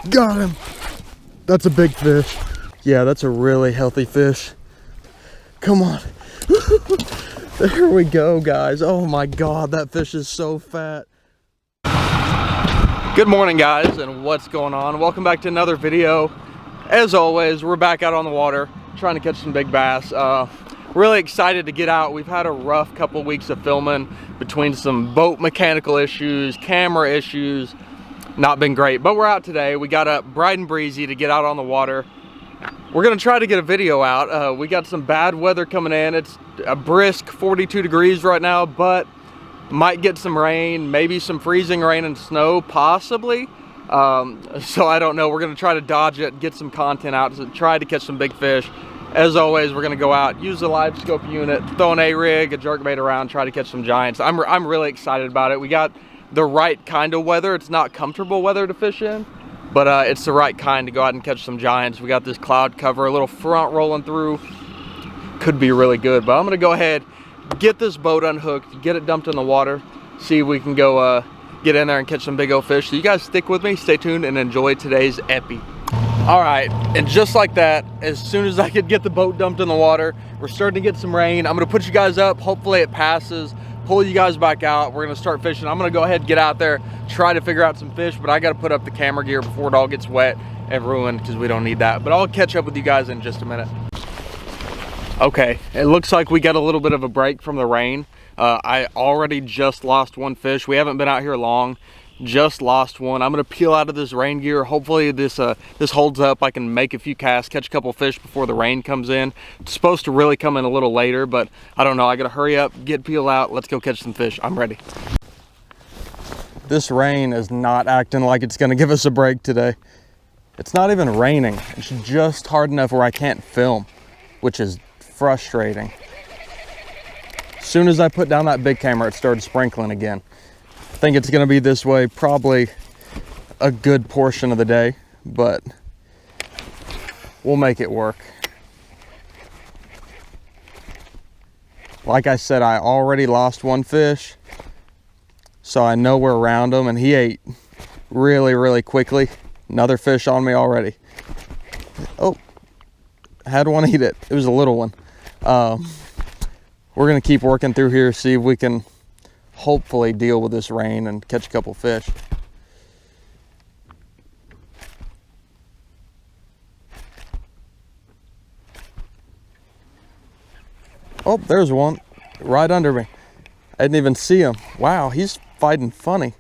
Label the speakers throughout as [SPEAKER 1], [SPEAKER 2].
[SPEAKER 1] Got him. That's a big fish. Yeah, that's a really healthy fish. Come on. There we go, guys. Oh my God, that fish is so fat. Good morning, guys, and what's going on? Welcome back to another video. As always, we're back out on the water trying to catch some big bass. Really excited to get out. We've had a rough couple weeks of filming between some boat mechanical issues, camera issues. Not been great, but we're out today. We got up bright and breezy to get out on the water. We're gonna try to get a video out. We got some bad weather coming in. It's a brisk 42 degrees right now, but might get some rain, maybe some freezing rain and snow, possibly. So I don't know. We're gonna try to dodge it, get some content out, to try to catch some big fish. As always, we're gonna go out, use the Livescope unit, throw an A-rig, a jerkbait around, try to catch some giants. I'm really excited about it. We got the right kind of weather. It's not comfortable weather to fish in, but it's the right kind to go out and catch some giants. We got this cloud cover, a little front rolling through. Could be really good, but I'm gonna go ahead, get this boat unhooked, get it dumped in the water, see if we can go get in there and catch some big old fish. So you guys stick with me, stay tuned, and enjoy today's epi. All right, and just like that, as soon as I could get the boat dumped in the water, we're starting to get some rain. I'm gonna put you guys up, hopefully it passes, pull you guys back out. We're gonna start fishing. I'm gonna go ahead and get out there, try to figure out some fish, but I gotta put up the camera gear before it all gets wet and ruined, because we don't need that. But I'll catch up with you guys in just a minute. Okay, it looks like we got a little bit of a break from the rain. I already just lost one fish. We haven't been out here long. Just lost one. I'm gonna peel out of this rain gear. Hopefully this holds up. I can make a few casts, catch a couple fish before the rain comes in. It's supposed to really come in a little later, but I don't know. I gotta hurry up, get peeled out. Let's go catch some fish. I'm ready. This rain is not acting like it's gonna give us a break today. It's not even raining. It's just hard enough where I can't film, which is frustrating. As soon as I put down that big camera, it started sprinkling again. I think it's gonna be this way probably a good portion of the day, but we'll make it work. Like I said, I already lost one fish, so I know we're around him, and he ate really quickly. Another fish on me already. Oh, I had one eat it. It was a little one. We're gonna keep working through here, see if we can hopefully deal with this rain and catch a couple fish. Oh, there's one right under me. I didn't even see him. Wow, he's fighting funny.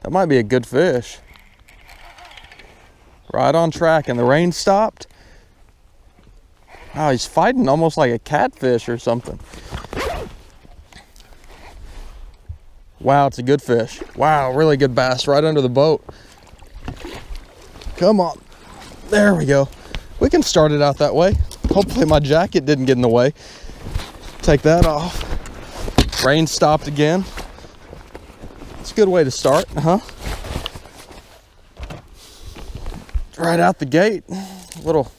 [SPEAKER 1] That might be a good fish. Right on track, and the rain stopped. Wow, he's fighting almost like a catfish or something. Wow, it's a good fish. Wow, really good bass right under the boat. Come on. There we go. We can start it out that way. Hopefully my jacket didn't get in the way. Take that off. Rain stopped again. It's a good way to start, huh? Right out the gate. A little,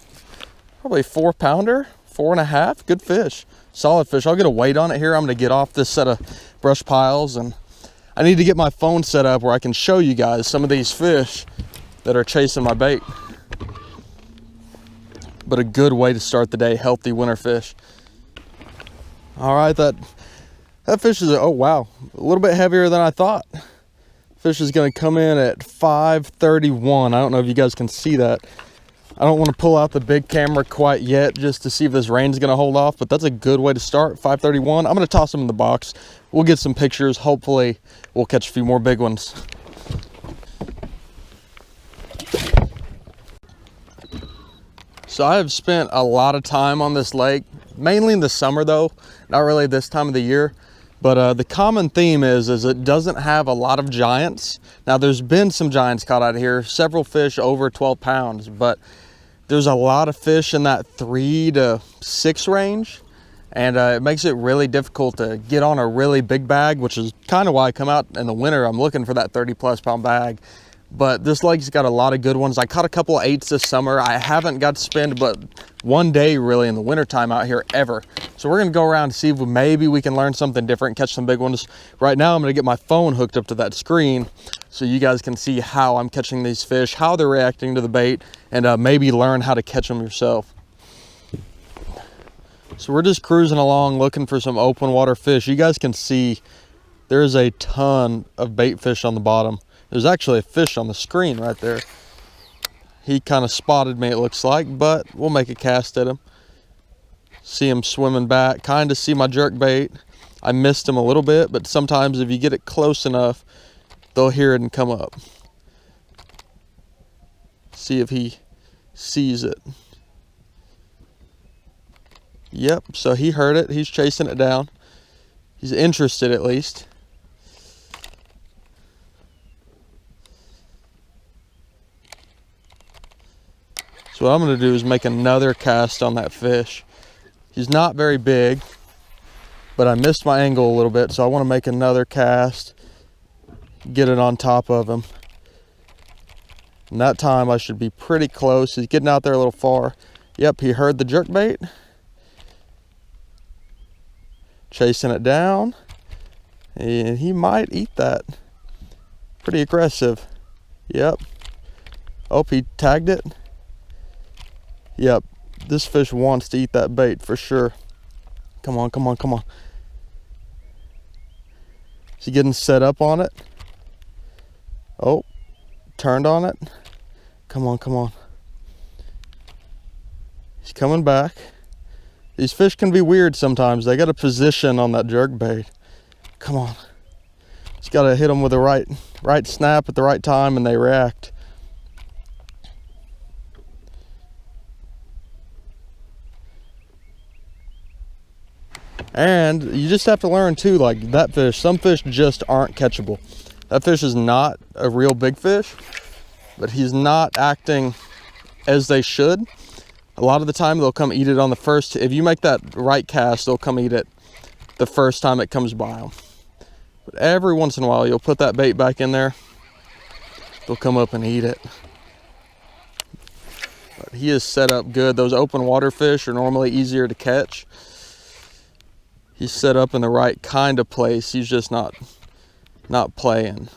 [SPEAKER 1] probably 4-pounder, 4.5. Good fish. Solid fish. I'll get a weight on it here. I'm going to get off this set of brush piles, and I need to get my phone set up where I can show you guys some of these fish that are chasing my bait. But a good way to start the day, healthy winter fish. All right, that fish is, oh wow, a little bit heavier than I thought. Fish is gonna come in at 531. I don't know if you guys can see that. I don't want to pull out the big camera quite yet just to see if this rain's going to hold off, but that's a good way to start. 531. I'm going to toss them in the box. We'll get some pictures. Hopefully we'll catch a few more big ones. So I have spent a lot of time on this lake, mainly in the summer though, not really this time of the year. But the common theme is it doesn't have a lot of giants. Now there's been some giants caught out of here, several fish over 12 pounds, but there's a lot of fish in that 3 to 6 range. And it makes it really difficult to get on a really big bag, which is kind of why I come out in the winter. I'm looking for that 30+ pound bag. but this lake's got a lot of good ones. I caught a couple of 8s this summer. I haven't got to spend but one day really in the wintertime out here ever. So we're gonna go around and see if maybe we can learn something different, catch some big ones. Right now I'm gonna get my phone hooked up to that screen so you guys can see how I'm catching these fish, how they're reacting to the bait, and maybe learn how to catch them yourself. So we're just cruising along looking for some open water fish. You guys can see there's a ton of bait fish on the bottom. There's actually a fish on the screen right there. He kind of spotted me, it looks like, but we'll make a cast at him. See him swimming back, kind of see my jerk bait. I missed him a little bit, but sometimes if you get it close enough, they'll hear it and come up. See if he sees it. Yep, so he heard it. He's chasing it down. He's interested at least. So what I'm going to do is make another cast on that fish. He's not very big, but I missed my angle a little bit, so I want to make another cast, get it on top of him. And that time I should be pretty close. He's getting out there a little far. Yep, he heard the jerkbait. Chasing it down. And he might eat that. Pretty aggressive. Yep. Oh, he tagged it. Yep, this fish wants to eat that bait for sure. Come on, come on, come on. Is he getting set up on it? Oh, turned on it. Come on, come on. He's coming back. These fish can be weird sometimes. They got a position on that jerk bait. Come on. Just got to hit them with the right snap at the right time and they react. And you just have to learn too, like that fish, some fish just aren't catchable. That fish is not a real big fish, but he's not acting as they should. A lot of the time they'll come eat it on the first, if you make that right cast, they'll come eat it the first time it comes by them. But every once in a while, you'll put that bait back in there, they'll come up and eat it. But he is set up good. Those open water fish are normally easier to catch. He's set up in the right kind of place. He's just not playing.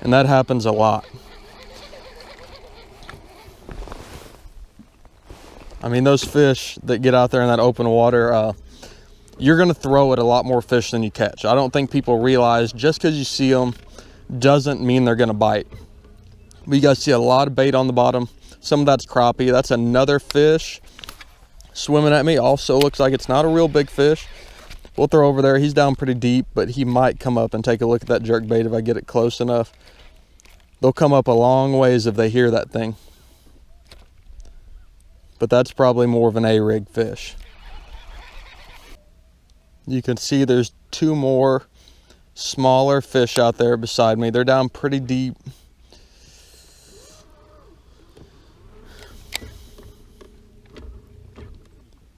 [SPEAKER 1] And that happens a lot. I mean, those fish that get out there in that open water, you're gonna throw at a lot more fish than you catch. I don't think people realize just because you see them doesn't mean they're gonna bite. But you guys see a lot of bait on the bottom. Some of that's crappie. That's another fish swimming at me. Also looks like it's not a real big fish. We'll throw over there. He's down pretty deep, but he might come up and take a look at that jerk bait if I get it close enough. They'll come up a long ways if they hear that thing. But that's probably more of an A-rig fish. You can see there's two more smaller fish out there beside me. They're down pretty deep.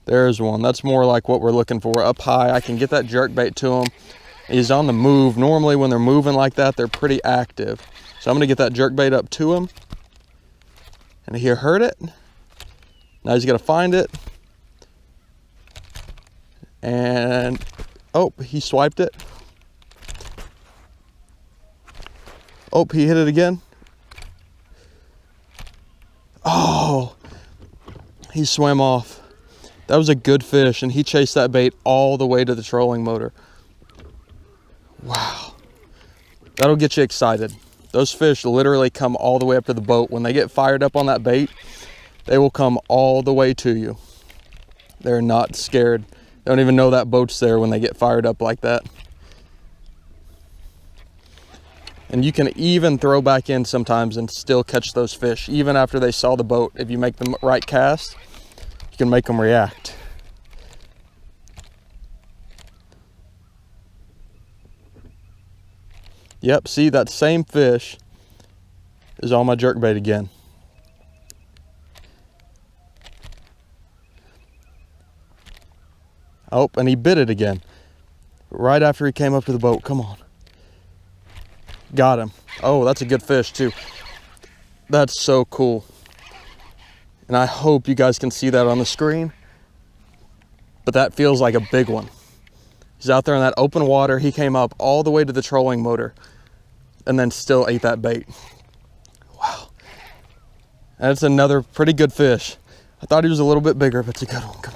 [SPEAKER 1] There's one. That's more like what we're looking for. Up high, I can get that jerk bait to him. He's on the move. Normally when they're moving like that, they're pretty active. So I'm gonna get that jerk bait up to him. And he heard it. Now he's gotta find it. And, oh, he swiped it. Oh, he hit it again. Oh, he swam off. That was a good fish, and he chased that bait all the way to the trolling motor. Wow. That'll get you excited. Those fish literally come all the way up to the boat. When they get fired up on that bait, they will come all the way to you. They're not scared. They don't even know that boat's there when they get fired up like that. And you can even throw back in sometimes and still catch those fish, even after they saw the boat. If you make the right cast, you can make them react. Yep, see, that same fish is on my jerkbait again. Oh, and he bit it again. Right after he came up to the boat. Come on. Got him. Oh, that's a good fish too. That's so cool. And I hope you guys can see that on the screen. But that feels like a big one. He's out there in that open water. He came up all the way to the trolling motor and then still ate that bait. Wow. That's another pretty good fish. I thought he was a little bit bigger, but it's a good one. Come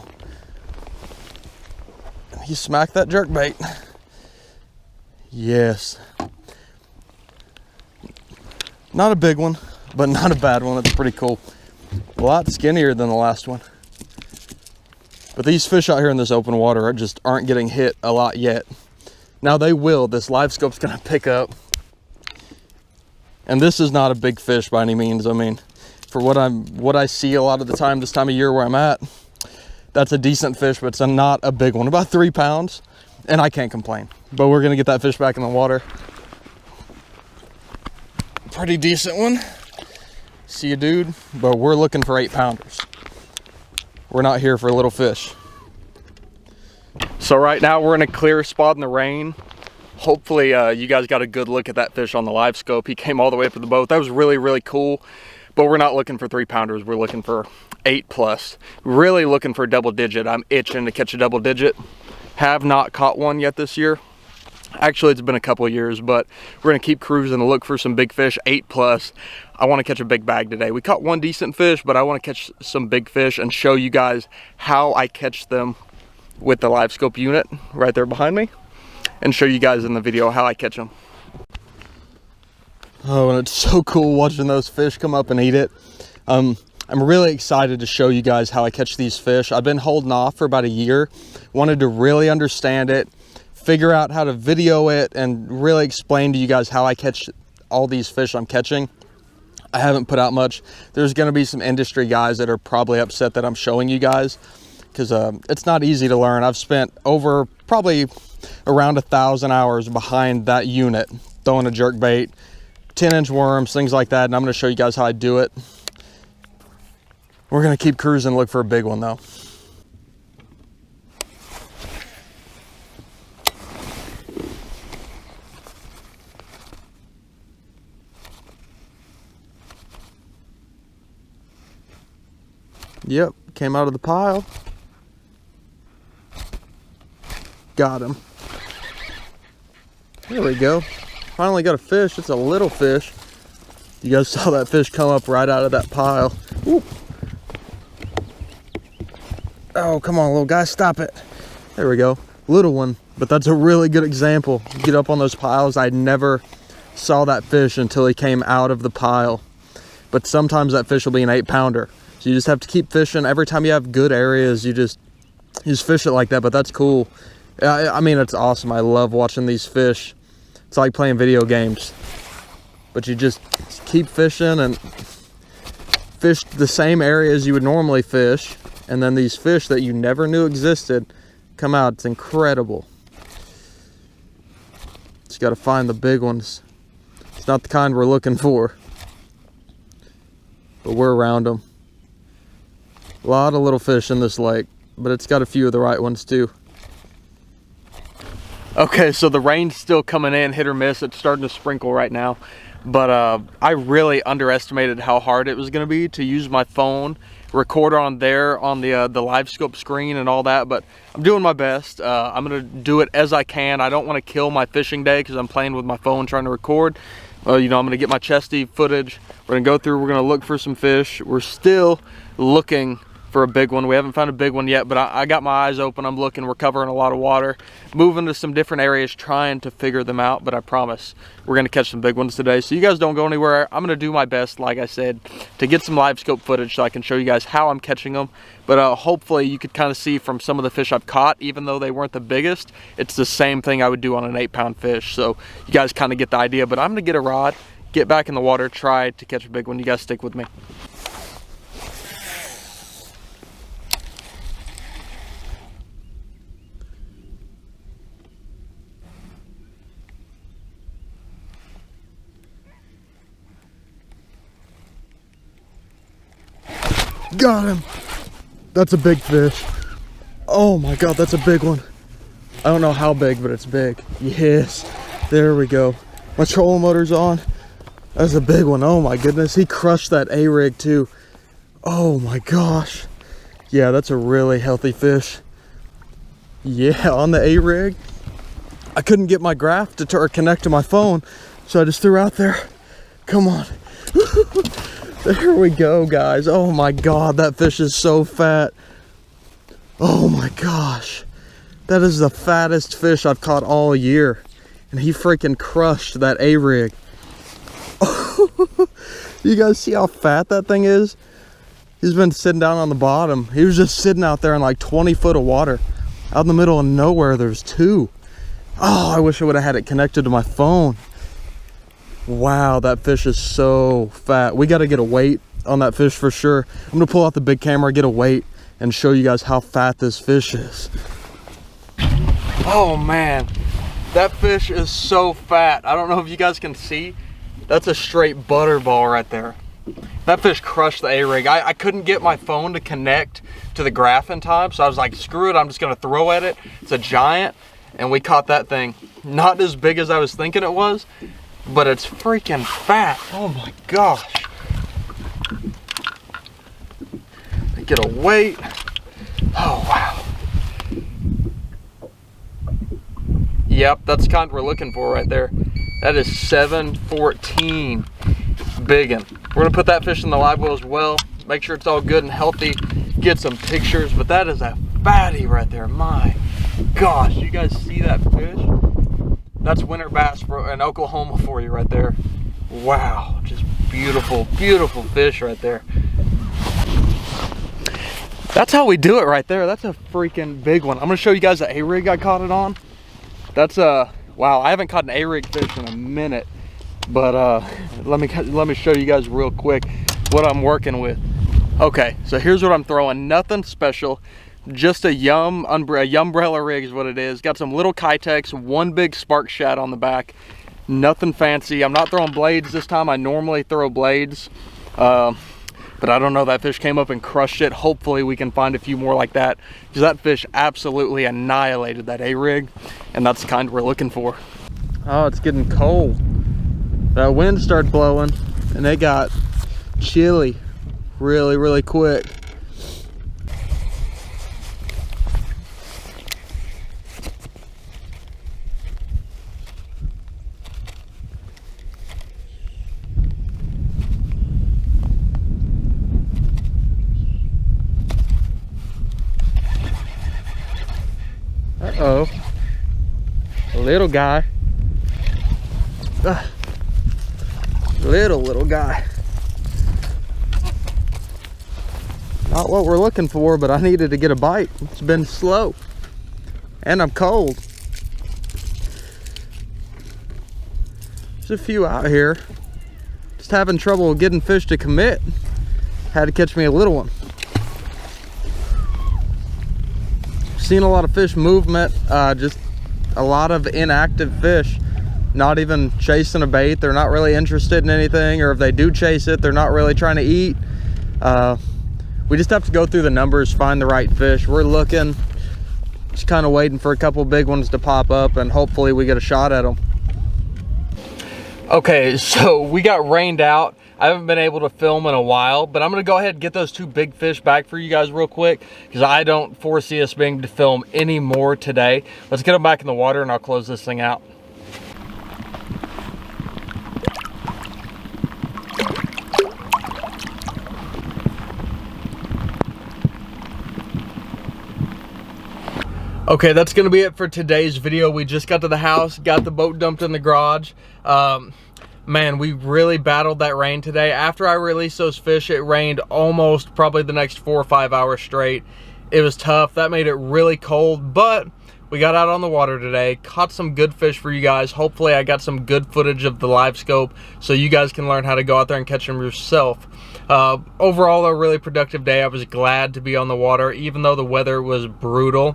[SPEAKER 1] on. He smacked that jerk bait. Yes. Not a big one, but not a bad one. It's pretty cool. A lot skinnier than the last one. But these fish out here in this open water just aren't getting hit a lot yet. Now they will. This Livescope's gonna pick up. And this is not a big fish by any means. I mean, for what I see a lot of the time this time of year where I'm at, that's a decent fish, but it's not a big one. About 3 pounds, and I can't complain. But we're gonna get that fish back in the water. Pretty decent one. See you, dude. But we're looking for 8-pounders. We're not here for little fish. So right now we're in a clear spot in the rain. Hopefully you guys got a good look at that fish on the Livescope. He came all the way up to the boat. That was really, really cool. But we're not looking for 3-pounders. We're looking for 8+. Really looking for a double digit. I'm itching to catch a double digit. Have not caught one yet this year. Actually, it's been a couple of years, but we're gonna keep cruising to look for some big fish, 8+. I wanna catch a big bag today. We caught one decent fish, but I wanna catch some big fish and show you guys how I catch them with the Livescope unit right there behind me, and show you guys in the video how I catch them. Oh, and it's so cool watching those fish come up and eat it. I'm really excited to show you guys how I catch these fish. I've been holding off for about a year. Wanted to really understand it, figure out how to video it, and really explain to you guys how I catch all these fish I'm catching. I haven't put out much. There's gonna be some industry guys that are probably upset that I'm showing you guys, because it's not easy to learn. I've spent over probably around 1,000 hours behind that unit, throwing a jerk bait, 10-inch worms, things like that, and I'm gonna show you guys how I do it. We're gonna keep cruising, look for a big one though. Yep, came out of the pile. Got him. There we go. Finally got a fish. It's a little fish. You guys saw that fish come up right out of that pile. Ooh. Oh, come on, little guy, stop it. There we go. Little one, but that's a really good example. Get up on those piles. I never saw that fish until he came out of the pile. But sometimes that fish will be an 8-pounder. So you just have to keep fishing. Every time you have good areas, you just fish it like that, but that's cool. I mean, it's awesome. I love watching these fish. It's like playing video games. But you just keep fishing and fish the same areas you would normally fish. And then these fish that you never knew existed come out. It's incredible. Just got to find the big ones. It's not the kind we're looking for, but we're around them. A lot of little fish in this lake, but it's got a few of the right ones too. Okay, so the rain's still coming in, hit or miss. It's starting to sprinkle right now. But I really underestimated how hard it was gonna be to use my phone, record on there on the Livescope screen and all that, but I'm doing my best. I'm gonna do it as I can. I don't wanna kill my fishing day because I'm playing with my phone trying to record. You know, I'm gonna get my chesty footage. We're gonna go through, we're gonna look for some fish. We're still looking for a big one. We haven't found a big one yet, but I got my eyes open. I'm looking. We're covering a lot of water, moving to some different areas, trying to figure them out, but I promise we're going to catch some big ones today. So you guys don't go anywhere. I'm going to do my best, like I said, to get some Livescope footage so I can show you guys how I'm catching them. But hopefully you could kind of see from some of the fish I've caught, even though they weren't the biggest, it's the same thing I would do on an 8-pound fish. So you guys kind of get the idea, but I'm going to get a rod, get back in the water, try to catch a big one. You guys stick with me. Got him. That's a big fish. Oh my God, that's a big one. I don't know how big, but it's big. Yes, there we go. My trolling motor's on. That's a big one. Oh my goodness. He crushed that A-rig too. Oh my gosh. Yeah, that's a really healthy fish. Yeah, on the A-rig. I couldn't get my graph to connect to my phone, so I just threw out there. Come on. There we go, guys. Oh my God, that fish is so fat. Oh my gosh. That is the fattest fish I've caught all year. And he freaking crushed that A-rig. You guys see how fat that thing is? He's been sitting down on the bottom. He was just sitting out there in like 20 foot of water. Out in the middle of nowhere, there's two. Oh, I wish I would have had it connected to my phone. Wow, that fish is so fat. We got to get a weight on that fish for sure. I'm going to pull out the big camera, get a weight, and show you guys how fat this fish is. Oh man, that fish is so fat. I don't know if you guys can see. That's a straight butterball right there. That fish crushed the A-rig. I couldn't get my phone to connect to the graph in time, so I was like, screw it, I'm just gonna throw at it. It's a giant, and we caught that thing. Not as big as I was thinking it was, but it's freaking fat. Oh my gosh. Get a weight. Oh wow. Yep, that's the kind we're looking for right there. That is 714. Biggin. We're gonna put that fish in the live well as well. Make sure it's all good and healthy. Get some pictures, but that is a fatty right there. My gosh, you guys see that fish? That's winter bass in Oklahoma for you right there. Wow, just beautiful, beautiful fish right there. That's how we do it right there. That's a freaking big one. I'm gonna show you guys the A-rig I caught it on. That's wow, I haven't caught an A-rig fish in a minute, but let me show you guys real quick what I'm working with. Okay, so here's what I'm throwing. Nothing special, just a umbrella rig is what it is. Got some little Kitex, one big spark shad on the back. Nothing fancy. I'm not throwing blades this time. I normally throw blades, but I don't know, that fish came up and crushed it. Hopefully we can find a few more like that, because that fish absolutely annihilated that A-rig, and that's the kind we're looking for. Oh, it's getting cold. That wind started blowing, and it got chilly really, really quick. Uh-oh. A little guy. Little guy. Not what we're looking for, but I needed to get a bite. It's been slow. And I'm cold. There's a few out here. Just having trouble getting fish to commit. Had to catch me a little one. Seen a lot of fish movement, just a lot of inactive fish, not even chasing a bait. They're not really interested in anything, or if they do chase it, they're not really trying to eat. We just have to go through the numbers, find the right fish. We're looking, just kind of waiting for a couple big ones to pop up, and hopefully we get a shot at them. Okay, so we got rained out. I haven't been able to film in a while, but I'm gonna go ahead and get those two big fish back for you guys real quick, because I don't foresee us being able to film any more today. Let's get them back in the water and I'll close this thing out. Okay, that's gonna be it for today's video. We just got to the house, got the boat dumped in the garage. Man, we really battled that rain today. After I released those fish, it rained almost probably the next 4 or 5 hours straight. It was tough. That made it really cold, but we got out on the water today, caught some good fish for you guys. Hopefully I got some good footage of the Livescope so you guys can learn how to go out there and catch them yourself. Overall, a really productive day. I was glad to be on the water, even though the weather was brutal.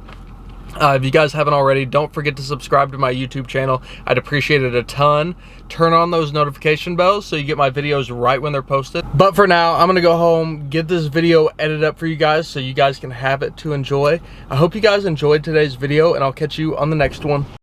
[SPEAKER 1] If you guys haven't already, don't forget to subscribe to my YouTube channel. I'd appreciate it a ton. Turn on those notification bells so you get my videos right when they're posted. But for now, I'm gonna go home, get this video edited up for you guys so you guys can have it to enjoy. I hope you guys enjoyed today's video, and I'll catch you on the next one.